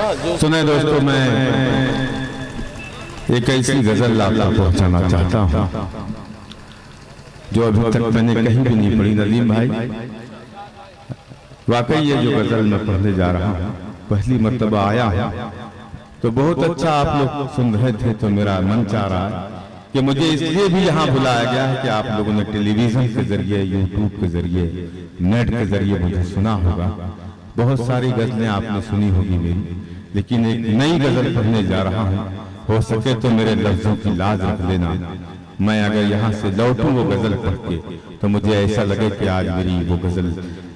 सुने दोस्तों, मैं एक ऐसी गजल आपको पहुंचाना चाहता हूं जो अभी तक मैंने कहीं भी नहीं पढ़ी। नदीम भाई, वाकई ये जो गजल मैं पढ़ने जा रहा हूं, पहली मर्तबा आया है तो बहुत अच्छा आप लोग सुन रहे थे, तो मेरा मन चाह रहा है कि मुझे इसलिए भी यहाँ बुलाया गया है कि आप लोगों ने टेलीविजन के जरिए, यूट्यूब के जरिए, नेट के जरिए मुझे सुना होगा। बहुत सारी गजलें आपने सुनी होगी मेरी, लेकिन एक नई गजल पढ़ने जा रहा हूँ। हो सके तो मेरे लफ्जों की लाज रख लेना। मैं अगर यहाँ से लौटूं वो गजल पढ़ के, तो मुझे ऐसा लगे कि आज मेरी वो गजल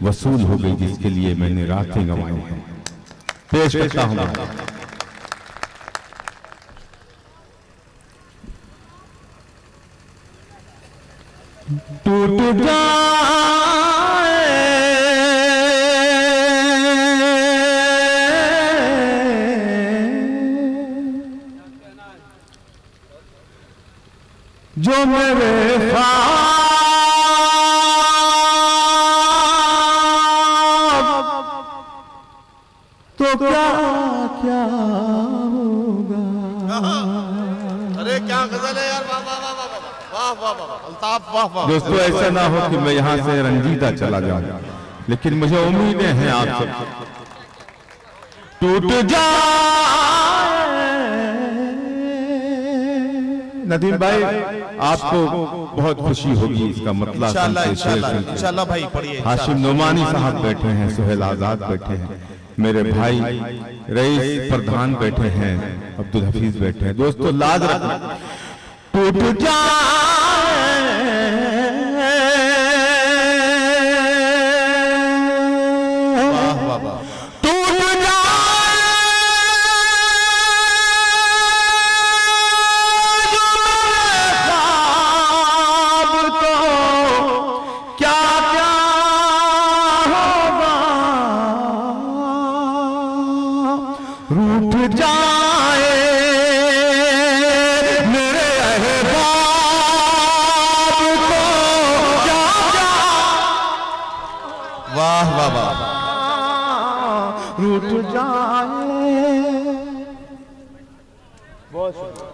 वसूल हो गई जिसके लिए मैंने रातें गंवाई हैं। पेश करता हूँ। टूट जाए जो मेरे ख्वाब, तो क्या क्या होगा। अरे क्या गजल है यार, वाह वाह वाह वाह वाह वाह वाह अल्ताफ, वाह वाह। दोस्तों, ऐसा ना हो कि मैं यहाँ से रंजीदा चला जाऊं, लेकिन मुझे उम्मीदें हैं आप सब। टूट जाए नदीम भाई, आपको बहुत खुशी होगी इसका मतलब। इंशाल्लाह भाई पढ़िए। हाशिम नोमानी साहब बैठे हैं, सुहेल आजाद बैठे हैं, मेरे भाई रईस प्रधान बैठे हैं, अब्दुल हफीज बैठे हैं। दोस्तों, लाज रखना। टूट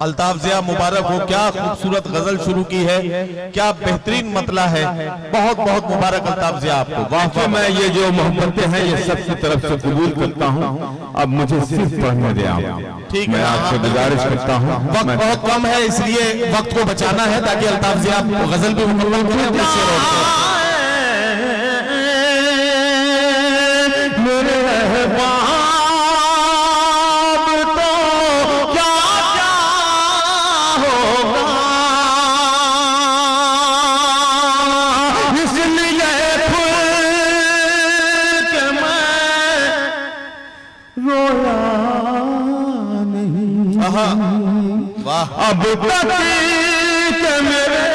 अल्ताफ ज़िया, मुबारक हो। क्या खूबसूरत गजल शुरू की है, क्या बेहतरीन मतला है। बहुत बहुत मुबारक अल्ताफ ज़िया आपको। वाह, मैं ये जो मोहब्बतें हैं ये सबकी तरफ से कबूल करता हूँ। अब मुझे सिर्फ पढ़ने दे आप। ठीक है, मैं आपसे गुजारिश करता हूँ। वक्त बहुत कम है, इसलिए वक्त को बचाना है ताकि अल्ताफ ज़िया गजल भी मुकम्मल करें। अब तक के मेरे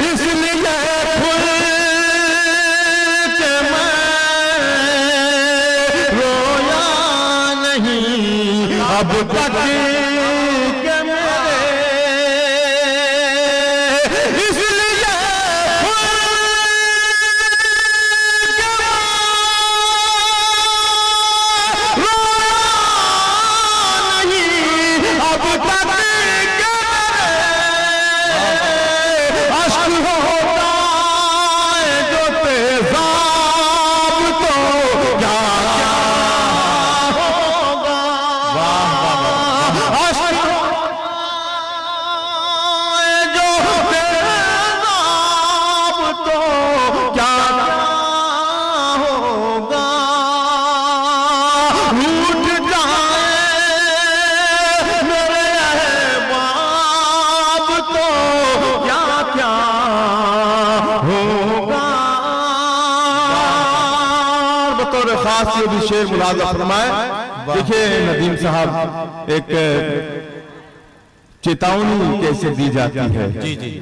इसलिए फूल के मैं रोया नहीं। अब तक के मेरे इसलिए खास ये भी शेर मुलाजा फरमाए। देखिए नदीम साहब, एक चेतावनी कैसे दी जाती है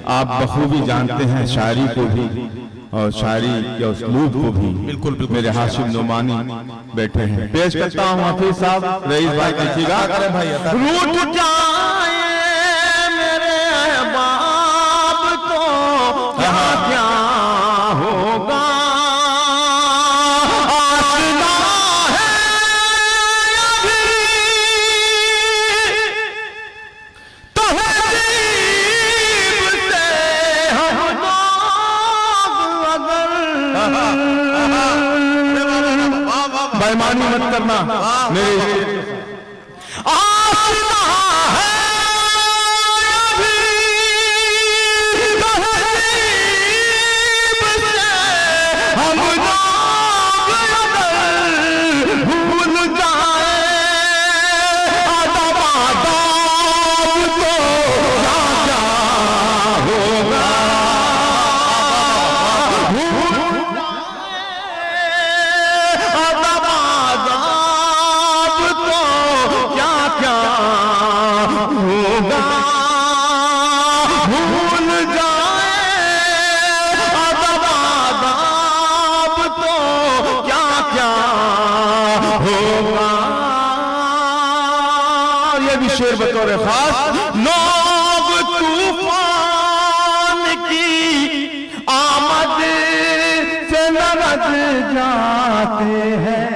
आप बखूबी जानते हैं, शायरी को भी और शायरी के उसलूब को भी। बिल्कुल बिल्कुल। मेरे हाशिम नोमानी बैठे हैं, पेश करता हूँ हाफिज साहब, रईस भाई देखिएगा। रूठ जाए मेरे बाप तो क्या क्या होगा, मेरे शेर बतौर खास लोग तूफान की आमद से लरज जाते हैं।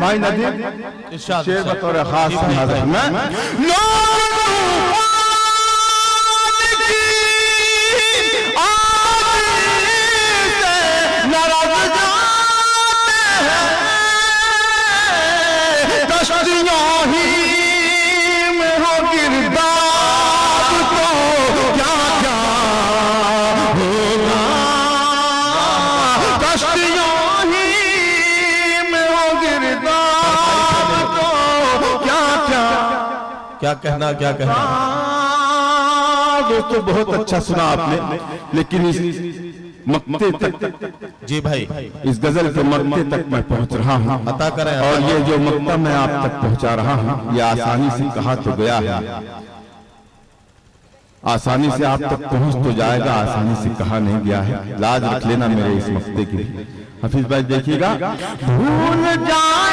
भाई नदीम शेर बतौर खास क्या कहना दोस्तों, बहुत अच्छा सुना आपने, लेकिन इस मक्ते तक, जी भाई, इस गजल के मक्ते तक मैं पहुंच रहा हूं, अता करें। और ये जो मक्ता मैं आप तक पहुंचा रहा हूं, ये आसानी से कहा तो गया है, आसानी से आप तक पहुंच तो जाएगा, आसानी से कहा नहीं गया है। लाज रख लेना मेरे इस मक्ते की। हफीज भाई देखिएगा, भूल जाए